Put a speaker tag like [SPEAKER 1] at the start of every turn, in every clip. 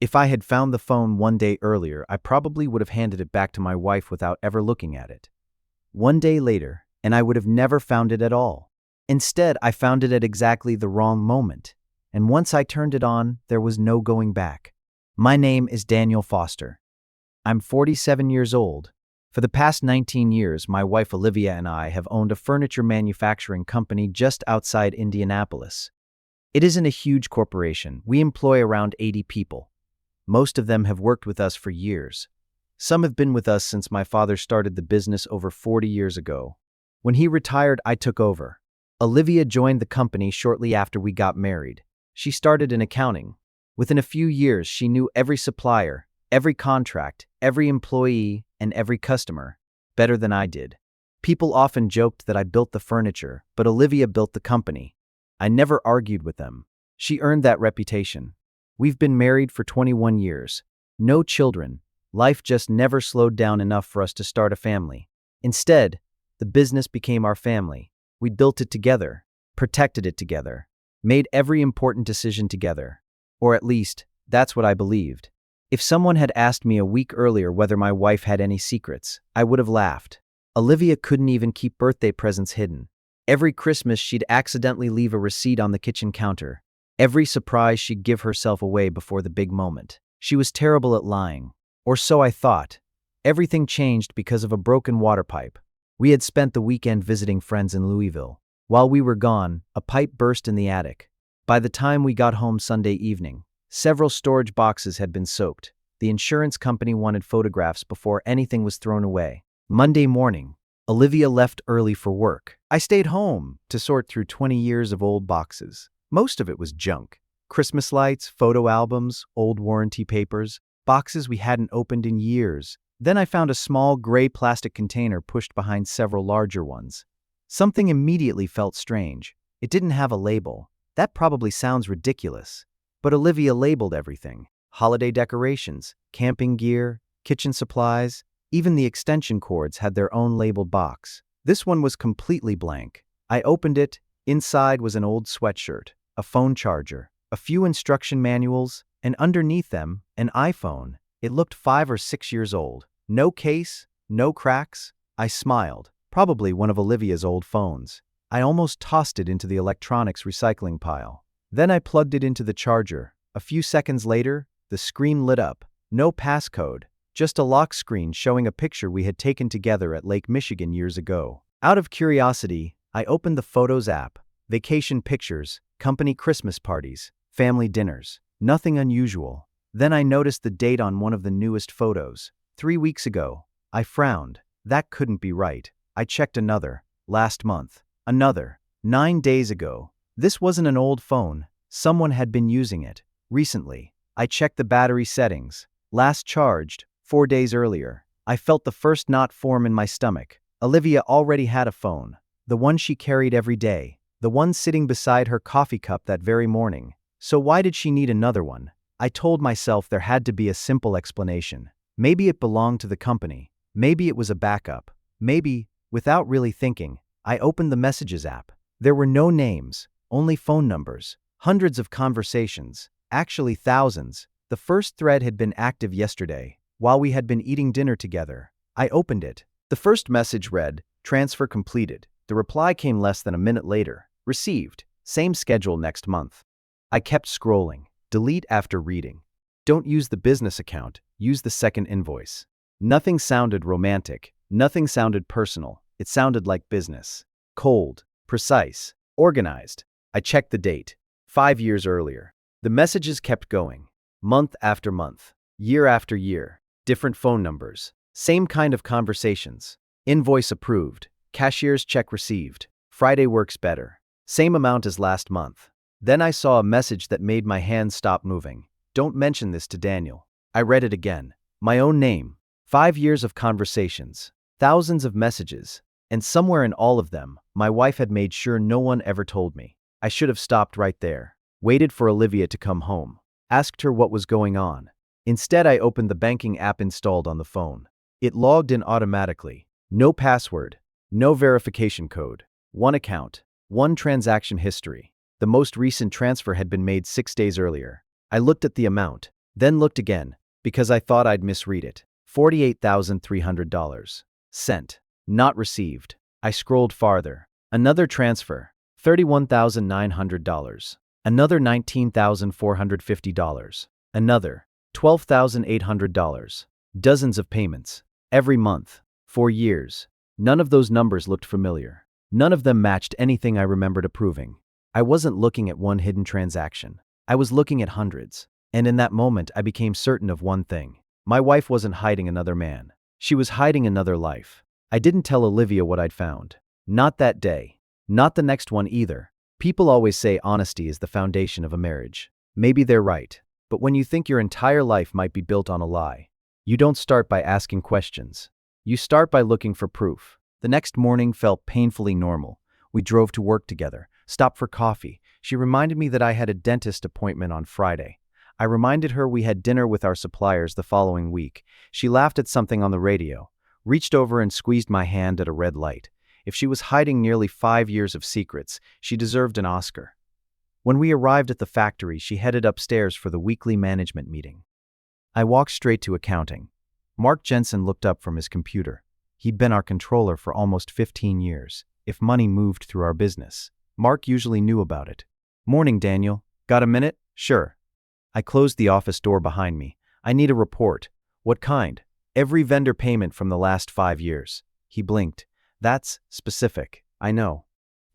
[SPEAKER 1] If I had found the phone one day earlier, I probably would have handed it back to my wife without ever looking at it. One day later, and I would have never found it at all. Instead, I found it at exactly the wrong moment, and once I turned it on, there was no going back. My name is Daniel Foster. I'm 47 years old. For the past 19 years, my wife Olivia and I have owned a furniture manufacturing company just outside Indianapolis. It isn't a huge corporation. We employ around 80 people. Most of them have worked with us for years. Some have been with us since my father started the business over 40 years ago. When he retired, I took over. Olivia joined the company shortly after we got married. She started in accounting. Within a few years, she knew every supplier, every contract, every employee, and every customer better than I did. People often joked that I built the furniture, but Olivia built the company. I never argued with them. She earned that reputation. We've been married for 21 years. No children. Life just never slowed down enough for us to start a family. Instead, the business became our family. We built it together, protected it together, made every important decision together. Or at least, that's what I believed. If someone had asked me a week earlier whether my wife had any secrets, I would have laughed. Olivia couldn't even keep birthday presents hidden. Every Christmas, she'd accidentally leave a receipt on the kitchen counter. Every surprise, she'd give herself away before the big moment. She was terrible at lying. Or so I thought. Everything changed because of a broken water pipe. We had spent the weekend visiting friends in Louisville. While we were gone, a pipe burst in the attic. By the time we got home Sunday evening, several storage boxes had been soaked. The insurance company wanted photographs before anything was thrown away. Monday morning, Olivia left early for work. I stayed home to sort through 20 years of old boxes. Most of it was junk. Christmas lights, photo albums, old warranty papers, boxes we hadn't opened in years. Then I found a small gray plastic container pushed behind several larger ones. Something immediately felt strange. It didn't have a label. That probably sounds ridiculous. But Olivia labeled everything. Holiday decorations, camping gear, kitchen supplies, even the extension cords had their own labeled box. This one was completely blank. I opened it. Inside was an old sweatshirt, a phone charger, a few instruction manuals, and underneath them, an iPhone. It looked 5 or 6 years old. No case, no cracks. I smiled. Probably one of Olivia's old phones. I almost tossed it into the electronics recycling pile. Then I plugged it into the charger. A few seconds later, the screen lit up. No passcode, just a lock screen showing a picture we had taken together at Lake Michigan years ago. Out of curiosity, I opened the Photos app. Vacation pictures, company Christmas parties, family dinners. Nothing unusual. Then I noticed the date on one of the newest photos. 3 weeks ago. I frowned. That couldn't be right. I checked another. Last month. Another. 9 days ago. This wasn't an old phone. Someone had been using it. Recently. I checked the battery settings. Last charged. 4 days earlier. I felt the first knot form in my stomach. Olivia already had a phone. The one she carried every day. The one sitting beside her coffee cup that very morning. So why did she need another one? I told myself there had to be a simple explanation. Maybe it belonged to the company. Maybe it was a backup. Maybe, without really thinking, I opened the Messages app. There were no names, only phone numbers. Hundreds of conversations. Actually thousands. The first thread had been active yesterday, while we had been eating dinner together. I opened it. The first message read, "Transfer completed." The reply came less than a minute later. "Received. Same schedule next month." I kept scrolling. Delete after reading. "Don't use the business account. Use the second invoice." Nothing sounded romantic. Nothing sounded personal. It sounded like business. Cold. Precise. Organized. I checked the date. 5 years earlier. The messages kept going. Month after month. Year after year. Different phone numbers. Same kind of conversations. Invoice approved. Cashier's check received. Friday works better. Same amount as last month. Then I saw a message that made my hands stop moving. "Don't mention this to Daniel." I read it again. My own name. 5 years of conversations. Thousands of messages. And somewhere in all of them, my wife had made sure no one ever told me. I should have stopped right there. Waited for Olivia to come home. Asked her what was going on. Instead, I opened the banking app installed on the phone. It logged in automatically. No password. No verification code. One account. One transaction history. The most recent transfer had been made 6 days earlier. I looked at the amount. Then looked again, because I thought I'd misread it. $48,300. Sent. Not received. I scrolled farther. Another transfer. $31,900. Another $19,450. Another. $12,800. Dozens of payments. Every month. For years. None of those numbers looked familiar. None of them matched anything I remembered approving. I wasn't looking at one hidden transaction. I was looking at hundreds. And in that moment, I became certain of one thing. My wife wasn't hiding another man. She was hiding another life. I didn't tell Olivia what I'd found. Not that day. Not the next one either. People always say honesty is the foundation of a marriage. Maybe they're right. But when you think your entire life might be built on a lie, you don't start by asking questions. You start by looking for proof. The next morning felt painfully normal. We drove to work together, stopped for coffee. She reminded me that I had a dentist appointment on Friday. I reminded her we had dinner with our suppliers the following week. She laughed at something on the radio, reached over and squeezed my hand at a red light. If she was hiding nearly 5 years of secrets, she deserved an Oscar. When we arrived at the factory, she headed upstairs for the weekly management meeting. I walked straight to accounting. Mark Jensen looked up from his computer. He'd been our controller for almost 15 years. If money moved through our business, Mark usually knew about it. "Morning, Daniel. Got a minute?" "Sure." I closed the office door behind me. "I need a report." "What kind?" "Every vendor payment from the last 5 years." He blinked. "That's specific." "I know."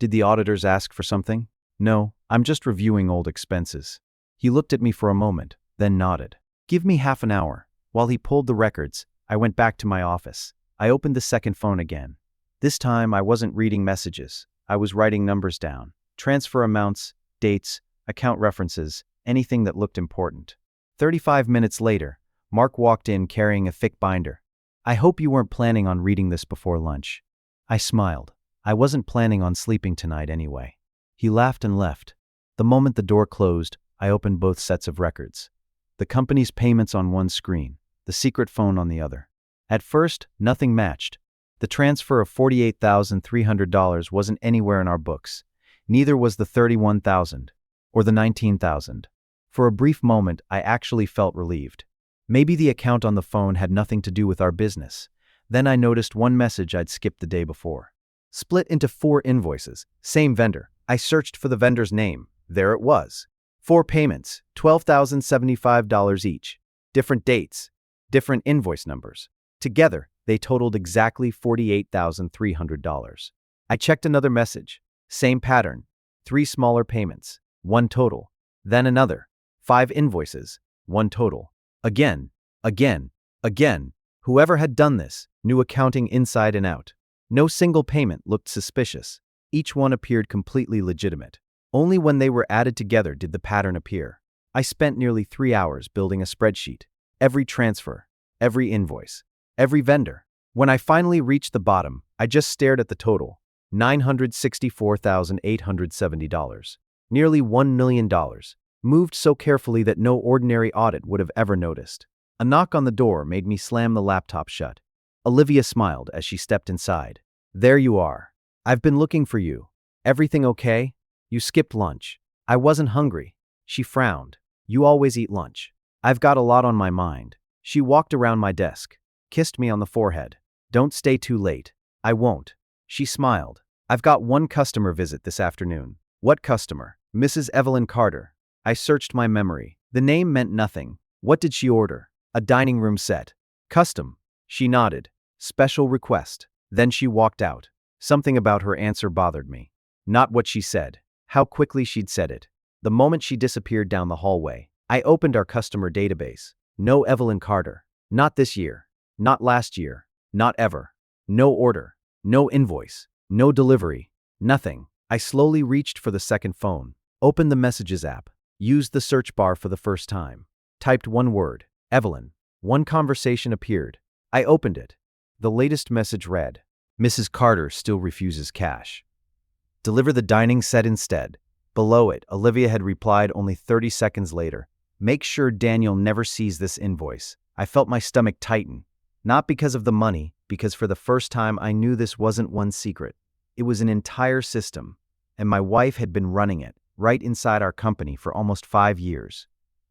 [SPEAKER 1] "Did the auditors ask for something?" "No, I'm just reviewing old expenses." He looked at me for a moment, then nodded. "Give me half an hour." While he pulled the records, I went back to my office. I opened the second phone again. This time, I wasn't reading messages. I was writing numbers down. Transfer amounts, dates, account references, anything that looked important. 35 minutes later, Mark walked in carrying a thick binder. "I hope you weren't planning on reading this before lunch." I smiled. I wasn't planning on sleeping tonight anyway. He laughed and left. The moment the door closed, I opened both sets of records. The company's payments on one screen, the secret phone on the other. At first, nothing matched. The transfer of $48,300 wasn't anywhere in our books. Neither was the $31,000 or the $19,000. For a brief moment, I actually felt relieved. Maybe the account on the phone had nothing to do with our business. Then I noticed one message I'd skipped the day before. Split into 4 invoices, same vendor. I searched for the vendor's name. There it was. 4 payments, $12,075 each. Different dates, different invoice numbers. Together, they totaled exactly $48,300. I checked another message. Same pattern. 3 smaller payments, 1 total. Then another. 5 invoices, 1 total. Again. Whoever had done this knew accounting inside and out. No single payment looked suspicious. Each one appeared completely legitimate. Only when they were added together did the pattern appear. I spent nearly 3 hours building a spreadsheet. Every transfer, every invoice, every vendor. When I finally reached the bottom, I just stared at the total. $964,870. Nearly $1 million. Moved so carefully that no ordinary audit would have ever noticed. A knock on the door made me slam the laptop shut. Olivia smiled as she stepped inside. "There you are. I've been looking for you. Everything okay? You skipped lunch." "I wasn't hungry." She frowned. "You always eat lunch." "I've got a lot on my mind." She walked around my desk, kissed me on the forehead. "Don't stay too late." "I won't." She smiled. "I've got one customer visit this afternoon." "What customer?" "Mrs. Evelyn Carter." I searched my memory. The name meant nothing. What did she order? "A dining room set." "Custom." She nodded. "Special request." Then she walked out. Something about her answer bothered me. Not what she said. How quickly she'd said it. The moment she disappeared down the hallway, I opened our customer database. No Evelyn Carter. Not this year. Not last year. Not ever. No order. No invoice. No delivery. Nothing. I slowly reached for the second phone. Opened the Messages app. Used the search bar for the first time. Typed one word. Evelyn. One conversation appeared. I opened it. The latest message read, "Mrs. Carter still refuses cash. Deliver the dining set instead." Below it, Olivia had replied only 30 seconds later, "Make sure Daniel never sees this invoice." I felt my stomach tighten. Not because of the money, because for the first time I knew this wasn't one secret. It was an entire system, and my wife had been running it, right inside our company for almost 5 years.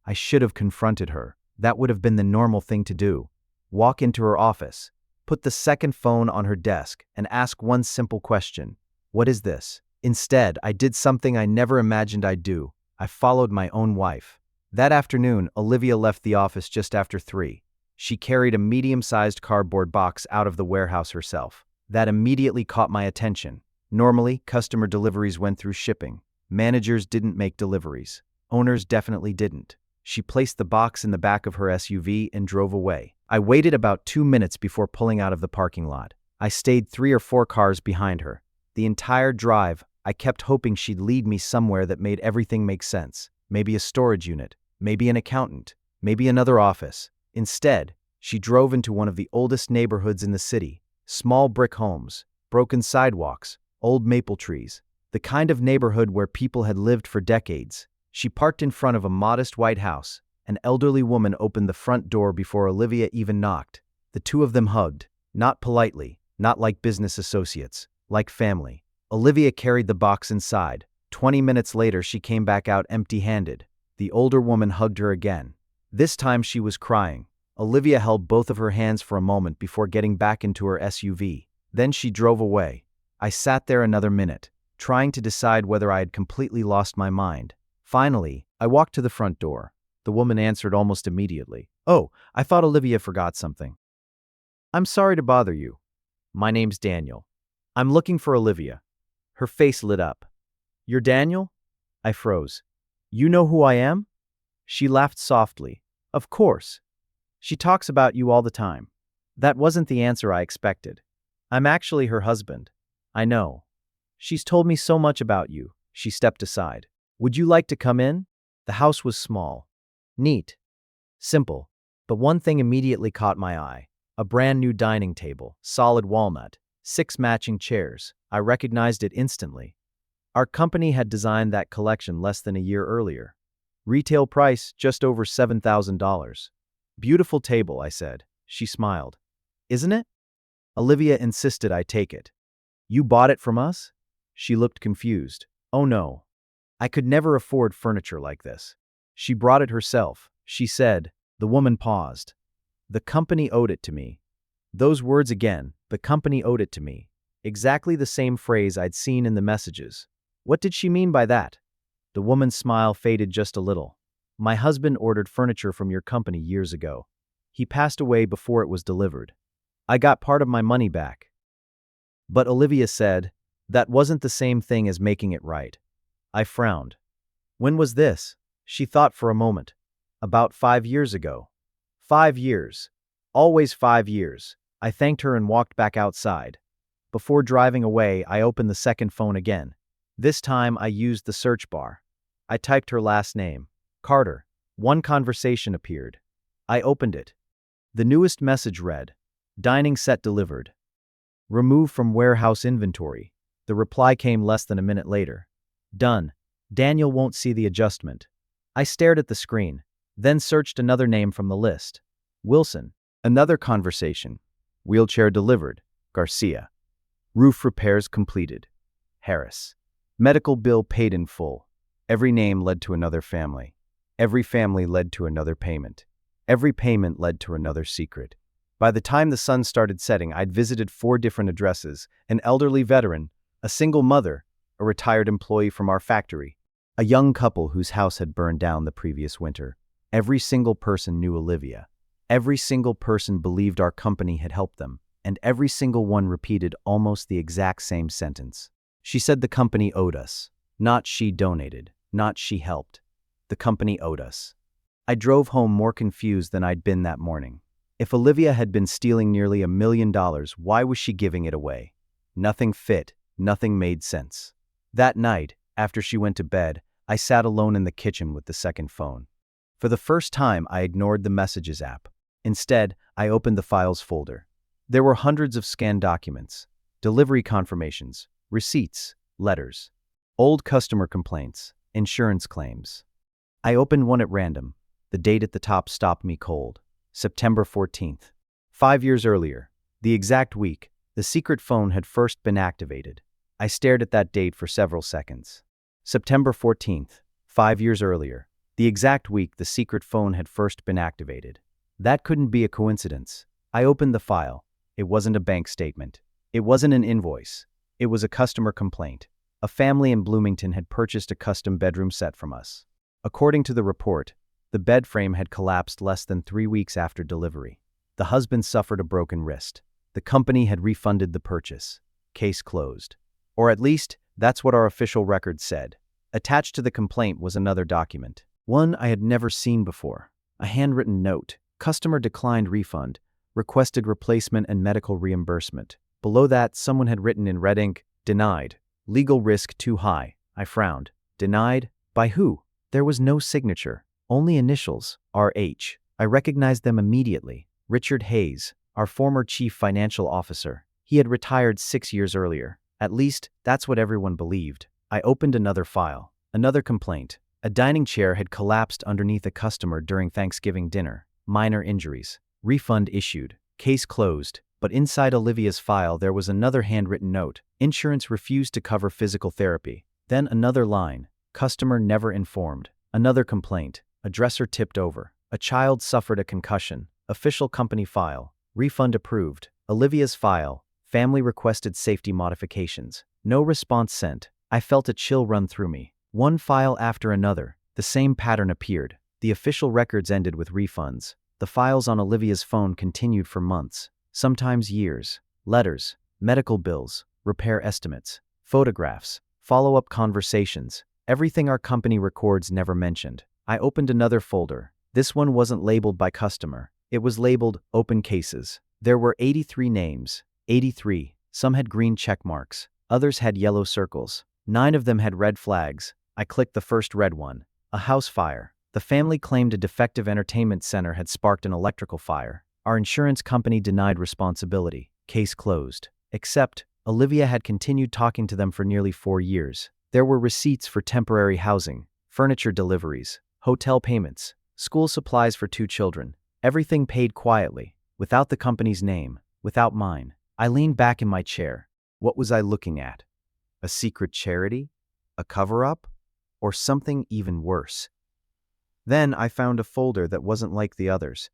[SPEAKER 1] I should have confronted her, That would have been the normal thing to do. Walk into her office, put the second phone on her desk, and ask one simple question. What is this? Instead, I did something I never imagined I'd do. I followed my own wife. That afternoon, Olivia left the office just after 3. She carried a medium-sized cardboard box out of the warehouse herself. That immediately caught my attention. Normally, customer deliveries went through shipping. Managers didn't make deliveries. Owners definitely didn't. She placed the box in the back of her SUV and drove away. I waited about 2 minutes before pulling out of the parking lot. I stayed 3 or 4 cars behind her. The entire drive, I kept hoping she'd lead me somewhere that made everything make sense. Maybe a storage unit, maybe an accountant, maybe another office. Instead, she drove into one of the oldest neighborhoods in the city. Small brick homes, broken sidewalks, old maple trees. The kind of neighborhood where people had lived for decades. She parked in front of a modest white house. An elderly woman opened the front door before Olivia even knocked. The two of them hugged, not politely, not like business associates, like family. Olivia carried the box inside. 20 minutes later, she came back out empty-handed. The older woman hugged her again. This time she was crying. Olivia held both of her hands for a moment before getting back into her SUV. Then she drove away. I sat there another minute, trying to decide whether I had completely lost my mind. Finally, I walked to the front door. The woman answered almost immediately. "Oh, I thought Olivia forgot something." "I'm sorry to bother you. My name's Daniel. I'm looking for Olivia." Her face lit up. "You're Daniel?" I froze. "You know who I am?" She laughed softly. "Of course. She talks about you all the time." That wasn't the answer I expected. "I'm actually her husband." "I know. She's told me so much about you." She stepped aside. "Would you like to come in?" The house was small. Neat. Simple. But one thing immediately caught my eye. A brand new dining table, solid walnut, 6 matching chairs. I recognized it instantly. Our company had designed that collection less than a year earlier. Retail price just over $7,000. "Beautiful table," I said. She smiled. "Isn't it?" Olivia insisted I take it. "You bought it from us?" She looked confused. "Oh no. I could never afford furniture like this." "She brought it herself," she said. The woman paused. "The company owed it to me." Those words again, "the company owed it to me." Exactly the same phrase I'd seen in the messages. What did she mean by that? The woman's smile faded just a little. "My husband ordered furniture from your company years ago. He passed away before it was delivered. I got part of my money back." But Olivia said, "That wasn't the same thing as making it right." I frowned. "When was this?" She thought for a moment. "About 5 years ago." 5 years. Always 5 years. I thanked her and walked back outside. Before driving away, I opened the second phone again. This time I used the search bar. I typed her last name, Carter. One conversation appeared. I opened it. The newest message read, "Dining set delivered. Remove from warehouse inventory." The reply came less than a minute later. "Done. Daniel won't see the adjustment." I stared at the screen, then searched another name from the list. Wilson. Another conversation. "Wheelchair delivered. Garcia. Roof repairs completed. Harris. Medical bill paid in full." Every name led to another family. Every family led to another payment. Every payment led to another secret. By the time the sun started setting, I'd visited 4 different addresses: an elderly veteran, a single mother, a retired employee from our factory, a young couple whose house had burned down the previous winter. Every single person knew Olivia. Every single person believed our company had helped them, and every single one repeated almost the exact same sentence. She said the company owed us. Not she donated, not she helped. The company owed us. I drove home more confused than I'd been that morning. If Olivia had been stealing nearly $1 million, why was she giving it away? Nothing fit, nothing made sense. That night, after she went to bed, I sat alone in the kitchen with the second phone. For the first time, I ignored the Messages app. Instead, I opened the Files folder. There were hundreds of scanned documents, delivery confirmations, receipts, letters, old customer complaints, insurance claims. I opened one at random. The date at the top stopped me cold. September 14th. 5 years earlier, the exact week, the secret phone had first been activated. I stared at that date for several seconds. September 14th, 5 years earlier. the exact week the secret phone had first been activated. That couldn't be a coincidence. I opened the file. It wasn't a bank statement. It wasn't an invoice. It was a customer complaint. A family in Bloomington had purchased a custom bedroom set from us. According to the report, the bed frame had collapsed less than 3 weeks after delivery. The husband suffered a broken wrist. The company had refunded the purchase. Case closed. Or at least, that's what our official record said. Attached to the complaint was another document. One I had never seen before. A handwritten note. Customer declined refund. Requested replacement and medical reimbursement. Below that, someone had written in red ink, denied. Legal risk too high. I frowned. Denied? By who? There was no signature. Only initials, R.H. I recognized them immediately. Richard Hayes, our former chief financial officer. He had retired 6 years earlier. At least, that's what everyone believed. I opened another file. Another complaint. A dining chair had collapsed underneath a customer during Thanksgiving dinner. Minor injuries. Refund issued. Case closed. But inside Olivia's file there was another handwritten note. Insurance refused to cover physical therapy. Then another line. Customer never informed. Another complaint. A dresser tipped over. A child suffered a concussion. Official company file. Refund approved. Olivia's file. Family requested safety modifications. No response sent. I felt a chill run through me. One file after another. The same pattern appeared. The official records ended with refunds. The files on Olivia's phone continued for months. Sometimes years. Letters. Medical bills. Repair estimates. Photographs. Follow-up conversations. Everything our company records never mentioned. I opened another folder. This one wasn't labeled by customer. It was labeled Open Cases. There were 83 names. 83. Some had green check marks. Others had yellow circles. 9 of them had red flags. I clicked the first red one. A house fire. The family claimed a defective entertainment center had sparked an electrical fire. Our insurance company denied responsibility. Case closed. Except, Olivia had continued talking to them for nearly 4 years. There were receipts for temporary housing, furniture deliveries, hotel payments, school supplies for 2 children. Everything paid quietly, without the company's name, without mine. I leaned back in my chair. What was I looking at? A secret charity? A cover-up? Or something even worse? Then I found a folder that wasn't like the others.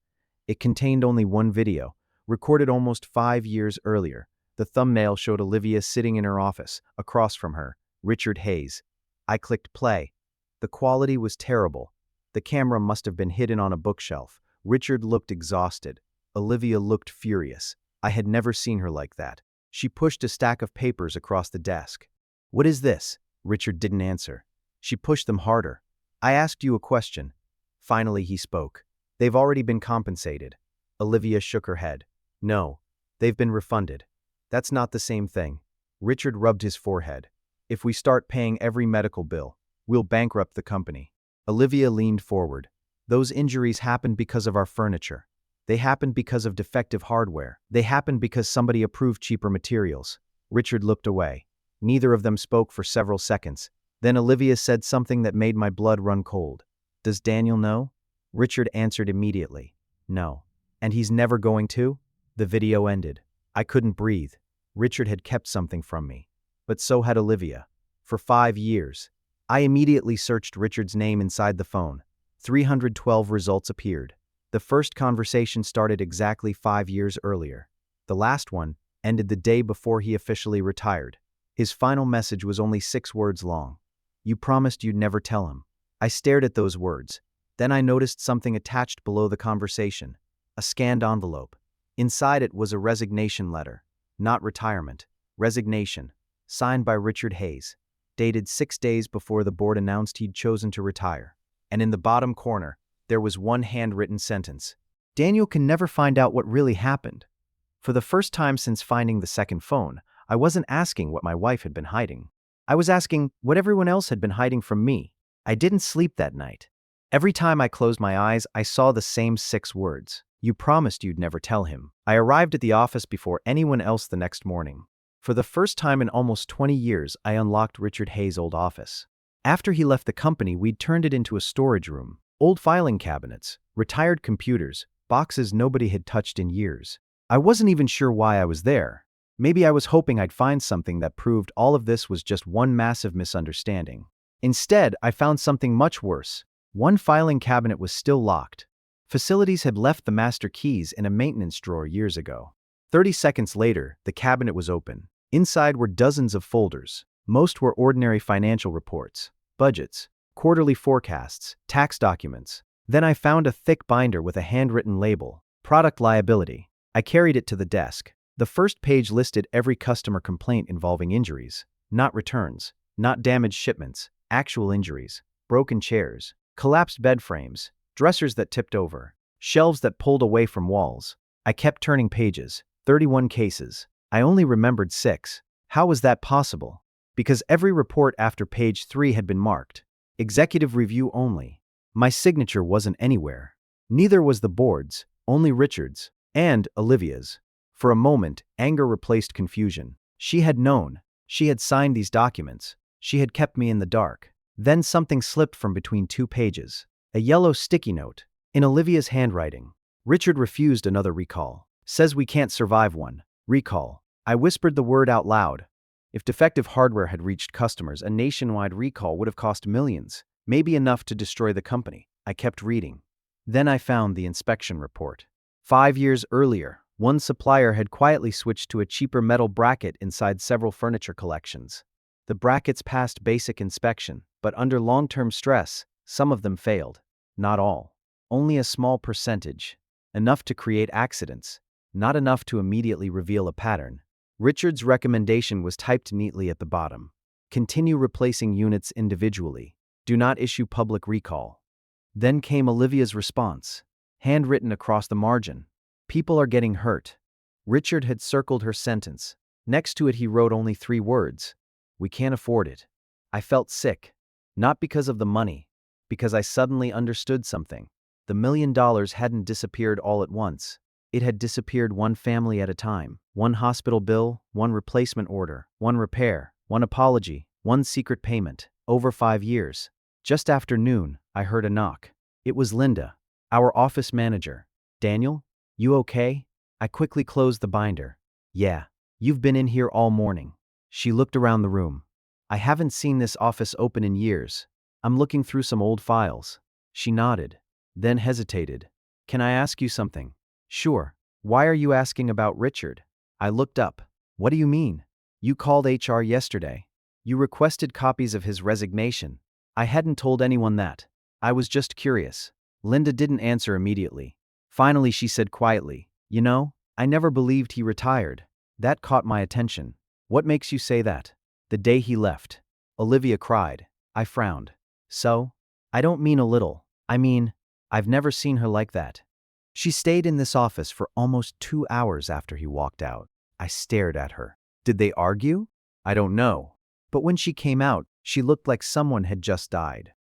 [SPEAKER 1] It contained only one video, recorded almost 5 years earlier. The thumbnail showed Olivia sitting in her office, across from her, Richard Hayes. I clicked play. The quality was terrible. The camera must have been hidden on a bookshelf. Richard looked exhausted. Olivia looked furious. I had never seen her like that. She pushed a stack of papers across the desk. "What is this?" Richard didn't answer. She pushed them harder. "I asked you a question." Finally he spoke. "They've already been compensated." Olivia shook her head. "No, they've been refunded." "That's not the same thing." Richard rubbed his forehead. "If we start paying every medical bill, we'll bankrupt the company." Olivia leaned forward. "Those injuries happened because of our furniture. They happened because of defective hardware. They happened because somebody approved cheaper materials." Richard looked away. Neither of them spoke for several seconds. Then Olivia said something that made my blood run cold. "Does Daniel know?" Richard answered immediately. "No." "And he's never going to?" The video ended. I couldn't breathe. Richard had kept something from me. But so had Olivia. For 5 years. I immediately searched Richard's name inside the phone. 312 results appeared. The first conversation started exactly 5 years earlier. The last one ended the day before he officially retired. His final message was only 6 words long. "You promised you'd never tell him." I stared at those words. Then I noticed something attached below the conversation. A scanned envelope. Inside it was a resignation letter. Not retirement. Resignation. Signed by Richard Hayes. Dated 6 days before the board announced he'd chosen to retire. And in the bottom corner, there was one handwritten sentence. "Daniel can never find out what really happened." For the first time since finding the second phone, I wasn't asking what my wife had been hiding. I was asking what everyone else had been hiding from me. I didn't sleep that night. Every time I closed my eyes, I saw the same 6 words. "You promised you'd never tell him." I arrived at the office before anyone else the next morning. For the first time in almost 20 years, I unlocked Richard Hayes' old office. After he left the company, we'd turned it into a storage room. Old filing cabinets, retired computers, boxes nobody had touched in years. I wasn't even sure why I was there. Maybe I was hoping I'd find something that proved all of this was just one massive misunderstanding. Instead, I found something much worse. One filing cabinet was still locked. Facilities had left the master keys in a maintenance drawer years ago. 30 seconds later, the cabinet was open. Inside were dozens of folders. Most were ordinary financial reports, budgets, quarterly forecasts, tax documents. Then I found a thick binder with a handwritten label, Product Liability. I carried it to the desk. The first page listed every customer complaint involving injuries, not returns, not damaged shipments, actual injuries, broken chairs, collapsed bed frames, dressers that tipped over, shelves that pulled away from walls. I kept turning pages. 31 cases. I only remembered 6. How was that possible? Because every report after page 3 had been marked. Executive review only. My signature wasn't anywhere. Neither was the board's, only Richard's, and Olivia's. For a moment, anger replaced confusion. She had known. She had signed these documents. She had kept me in the dark. Then something slipped from between 2 pages. A yellow sticky note. In Olivia's handwriting. Richard refused another recall. Says we can't survive one. Recall. I whispered the word out loud. If defective hardware had reached customers, a nationwide recall would have cost millions, maybe enough to destroy the company. I kept reading. Then I found the inspection report. 5 years earlier, one supplier had quietly switched to a cheaper metal bracket inside several furniture collections. The brackets passed basic inspection, but under long-term stress, some of them failed. Not all. Only a small percentage. Enough to create accidents. Not enough to immediately reveal a pattern. Richard's recommendation was typed neatly at the bottom. Continue replacing units individually. Do not issue public recall. Then came Olivia's response, handwritten across the margin. People are getting hurt. Richard had circled her sentence. Next to it he wrote only 3 words. We can't afford it. I felt sick. Not because of the money. Because I suddenly understood something. The $1 million hadn't disappeared all at once. It had disappeared one family at a time. One hospital bill, one replacement order, one repair, one apology, one secret payment. Over 5 years. Just after noon, I heard a knock. It was Linda, our office manager. Daniel, you okay? I quickly closed the binder. Yeah, you've been in here all morning. She looked around the room. I haven't seen this office open in years. I'm looking through some old files. She nodded, then hesitated. Can I ask you something? Sure. Why are you asking about Richard? I looked up. What do you mean? You called HR yesterday. You requested copies of his resignation. I hadn't told anyone that. I was just curious. Linda didn't answer immediately. Finally, she said quietly, You know, I never believed he retired. That caught my attention. What makes you say that? The day he left. Olivia cried. I frowned. So? I don't mean a little. I mean, I've never seen her like that. She stayed in this office for almost 2 hours after he walked out. I stared at her. Did they argue? I don't know. But when she came out, she looked like someone had just died.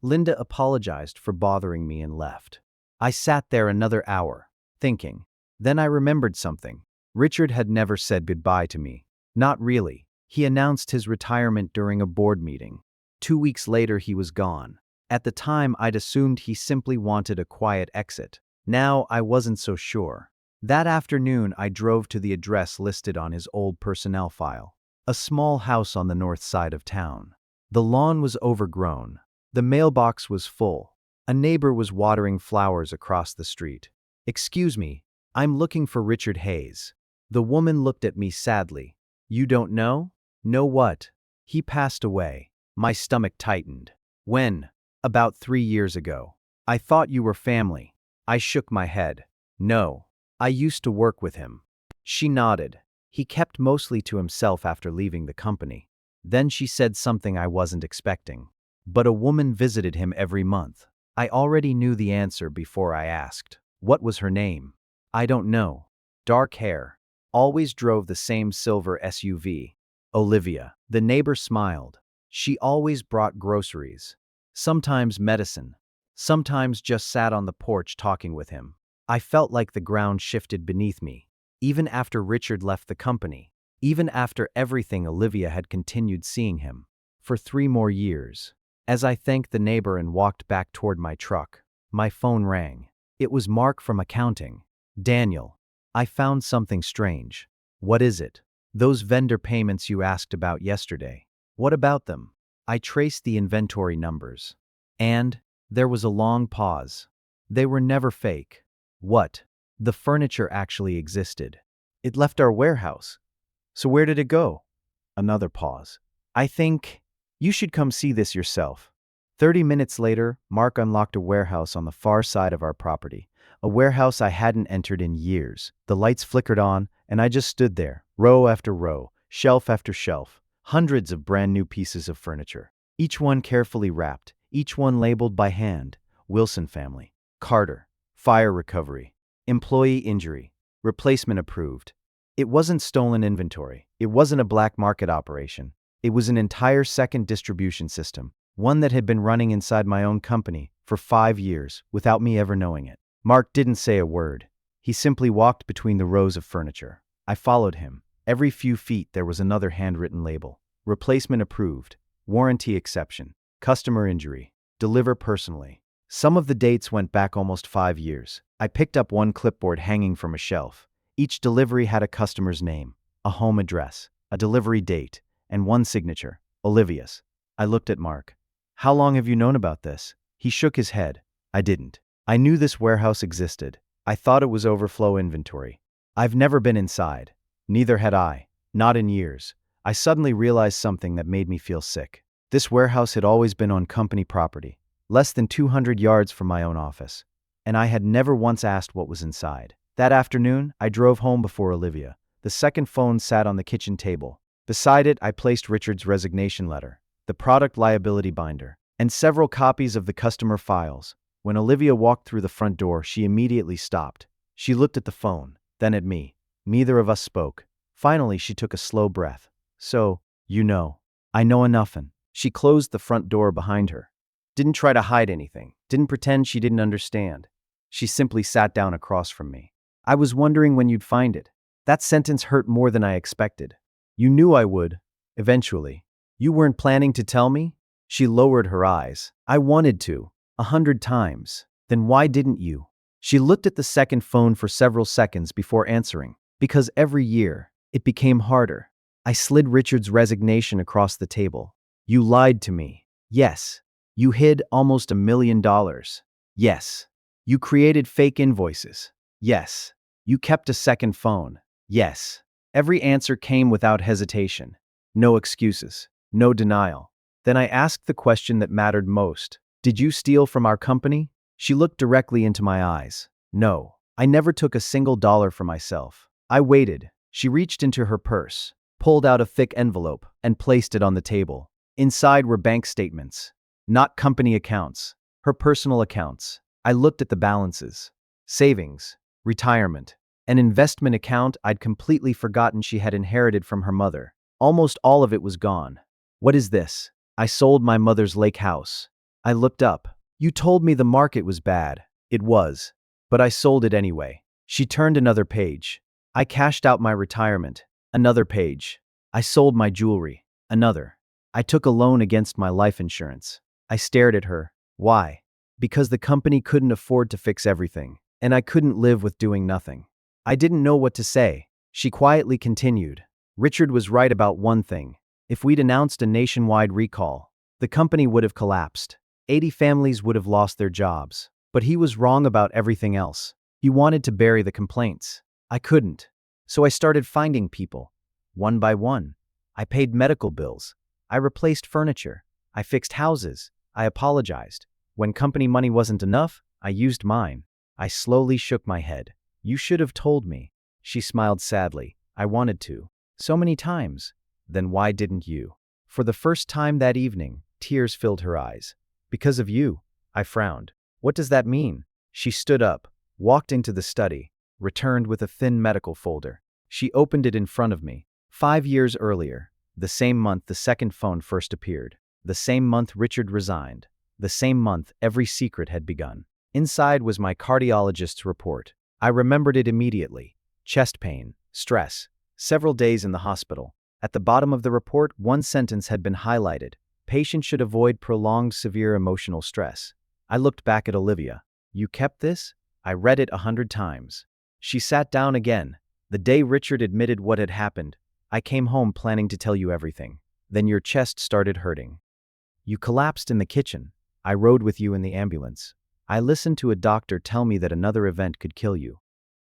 [SPEAKER 1] Linda apologized for bothering me and left. I sat there another hour, thinking. Then I remembered something. Richard had never said goodbye to me. Not really. He announced his retirement during a board meeting. 2 weeks later, he was gone. At the time, I'd assumed he simply wanted a quiet exit. Now, I wasn't so sure. That afternoon, I drove to the address listed on his old personnel file. A small house on the north side of town. The lawn was overgrown. The mailbox was full. A neighbor was watering flowers across the street. Excuse me, I'm looking for Richard Hayes. The woman looked at me sadly. You don't know? Know what? He passed away. My stomach tightened. When? About 3 years ago. I thought you were family. I shook my head. No. I used to work with him. She nodded. He kept mostly to himself after leaving the company. Then she said something I wasn't expecting. But a woman visited him every month. I already knew the answer before I asked. What was her name? I don't know. Dark hair. Always drove the same silver SUV. Olivia. The neighbor smiled. She always brought groceries. Sometimes medicine. Sometimes just sat on the porch talking with him. I felt like the ground shifted beneath me. Even after Richard left the company. Even after everything, Olivia had continued seeing him. For 3 more years. As I thanked the neighbor and walked back toward my truck, my phone rang. It was Mark from accounting. Daniel, I found something strange. What is it? Those vendor payments you asked about yesterday. What about them? I traced the inventory numbers. And There was a long pause. They were never fake. What? The furniture actually existed. It left our warehouse. So where did it go? Another pause. I think you should come see this yourself. 30 minutes later, Mark unlocked a warehouse on the far side of our property. A warehouse I hadn't entered in years. The lights flickered on, and I just stood there, row after row, shelf after shelf, hundreds of brand new pieces of furniture. Each one carefully wrapped, each one labeled by hand. Wilson family, Carter, fire recovery, employee injury, replacement approved. It wasn't stolen inventory. It wasn't a black market operation. It was an entire second distribution system, one that had been running inside my own company for 5 years without me ever knowing it. Mark didn't say a word. He simply walked between the rows of furniture. I followed him. Every few feet there was another handwritten label. Replacement approved, warranty exception, customer injury, deliver personally. Some of the dates went back almost 5 years. I picked up one clipboard hanging from a shelf. Each delivery had a customer's name, a home address, a delivery date, and one signature, Olivia's. I looked at Mark. How long have you known about this? He shook his head. I didn't. I knew this warehouse existed. I thought it was overflow inventory. I've never been inside. Neither had I. Not in years. I suddenly realized something that made me feel sick. This warehouse had always been on company property, less than 200 yards from my own office, and I had never once asked what was inside. That afternoon, I drove home before Olivia. The second phone sat on the kitchen table. Beside it, I placed Richard's resignation letter, the product liability binder, and several copies of the customer files. When Olivia walked through the front door, she immediately stopped. She looked at the phone, then at me. Neither of us spoke. Finally, she took a slow breath. So, I know enoughin'. She closed the front door behind her. Didn't try to hide anything. Didn't pretend she didn't understand. She simply sat down across from me. I was wondering when you'd find it. That sentence hurt more than I expected. You knew I would, eventually. You weren't planning to tell me? She lowered her eyes. I wanted to, 100 times. Then why didn't you? She looked at the second phone for several seconds before answering. Because every year, it became harder. I slid Richard's resignation across the table. You lied to me. Yes. You hid almost $1 million. Yes. You created fake invoices. Yes. You kept a second phone. Yes. Every answer came without hesitation. No excuses. No denial. Then I asked the question that mattered most. Did you steal from our company? She looked directly into my eyes. No. I never took a single dollar for myself. I waited. She reached into her purse, pulled out a thick envelope, and placed it on the table. Inside were bank statements. Not company accounts. Her personal accounts. I looked at the balances. Savings. Retirement. An investment account I'd completely forgotten she had inherited from her mother. Almost all of it was gone. What is this? I sold my mother's lake house. I looked up. You told me the market was bad. It was. But I sold it anyway. She turned another page. I cashed out my retirement. Another page. I sold my jewelry. Another. I took a loan against my life insurance. I stared at her. Why? Because the company couldn't afford to fix everything, and I couldn't live with doing nothing. I didn't know what to say. She quietly continued. Richard was right about one thing. If we'd announced a nationwide recall, the company would have collapsed. 80 families would have lost their jobs. But he was wrong about everything else. He wanted to bury the complaints. I couldn't. So I started finding people. One by one. I paid medical bills. I replaced furniture. I fixed houses. I apologized. When company money wasn't enough, I used mine. I slowly shook my head. You should have told me. She smiled sadly. I wanted to. So many times. Then why didn't you? For the first time that evening, tears filled her eyes. Because of you. I frowned. What does that mean? She stood up, walked into the study, returned with a thin medical folder. She opened it in front of me. 5 years earlier, the same month the second phone first appeared. The same month Richard resigned. The same month every secret had begun. Inside was my cardiologist's report. I remembered it immediately. Chest pain, stress, several days in the hospital. At the bottom of the report, one sentence had been highlighted. Patient should avoid prolonged severe emotional stress. I looked back at Olivia. You kept this? I read it 100 times. She sat down again. The day Richard admitted what had happened, I came home planning to tell you everything. Then your chest started hurting. You collapsed in the kitchen. I rode with you in the ambulance. I listened to a doctor tell me that another event could kill you.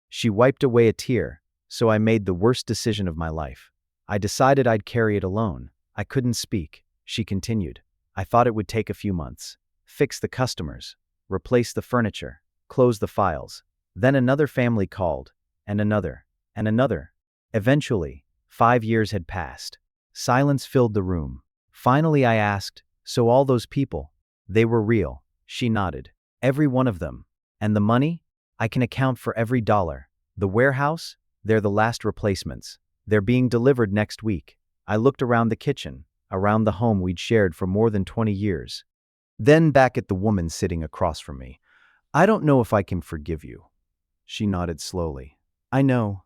[SPEAKER 1] She wiped away a tear, so I made the worst decision of my life. I decided I'd carry it alone. I couldn't speak. She continued. I thought it would take a few months. Fix the customers, replace the furniture, close the files. Then another family called, and another, and another. Eventually, 5 years had passed. Silence filled the room. Finally I asked, so all those people, they were real? She nodded. Every one of them. And the money? I can account for every dollar. The warehouse? They're the last replacements. They're being delivered next week. I looked around the kitchen, around the home we'd shared for more than 20 years. Then back at the woman sitting across from me. I don't know if I can forgive you. She nodded slowly. I know.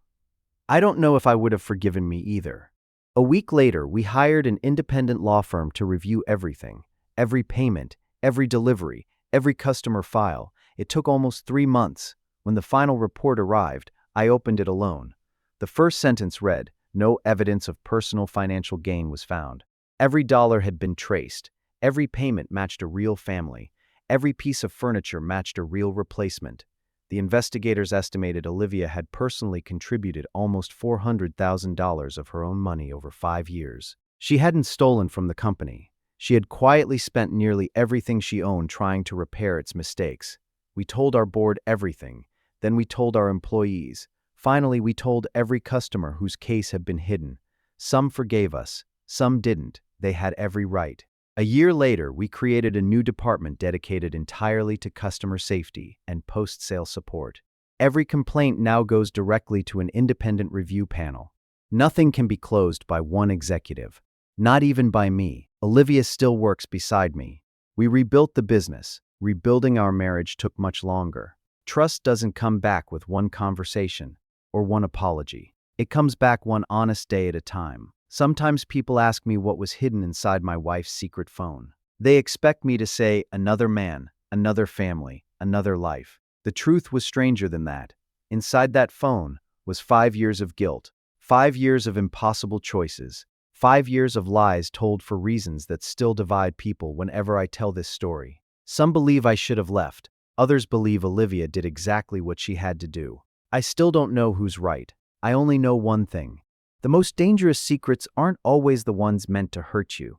[SPEAKER 1] I don't know if I would have forgiven me either. A week later, we hired an independent law firm to review everything. Every payment, every delivery, every customer file. It took almost 3 months. When the final report arrived, I opened it alone. The first sentence read, no evidence of personal financial gain was found. Every dollar had been traced. Every payment matched a real family. Every piece of furniture matched a real replacement. The investigators estimated Olivia had personally contributed almost $400,000 of her own money over 5 years. She hadn't stolen from the company. She had quietly spent nearly everything she owned trying to repair its mistakes. We told our board everything. Then we told our employees. Finally, we told every customer whose case had been hidden. Some forgave us. Some didn't. They had every right. A year later, we created a new department dedicated entirely to customer safety and post-sale support. Every complaint now goes directly to an independent review panel. Nothing can be closed by one executive. Not even by me. Olivia still works beside me. We rebuilt the business. Rebuilding our marriage took much longer. Trust doesn't come back with one conversation or one apology. It comes back one honest day at a time. Sometimes people ask me what was hidden inside my wife's secret phone. They expect me to say, another man, another family, another life. The truth was stranger than that. Inside that phone was 5 years of guilt, 5 years of impossible choices, 5 years of lies told for reasons that still divide people whenever I tell this story. Some believe I should have left. Others believe Olivia did exactly what she had to do. I still don't know who's right. I only know one thing. The most dangerous secrets aren't always the ones meant to hurt you.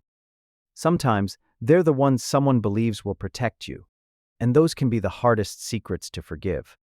[SPEAKER 1] Sometimes, they're the ones someone believes will protect you. And those can be the hardest secrets to forgive.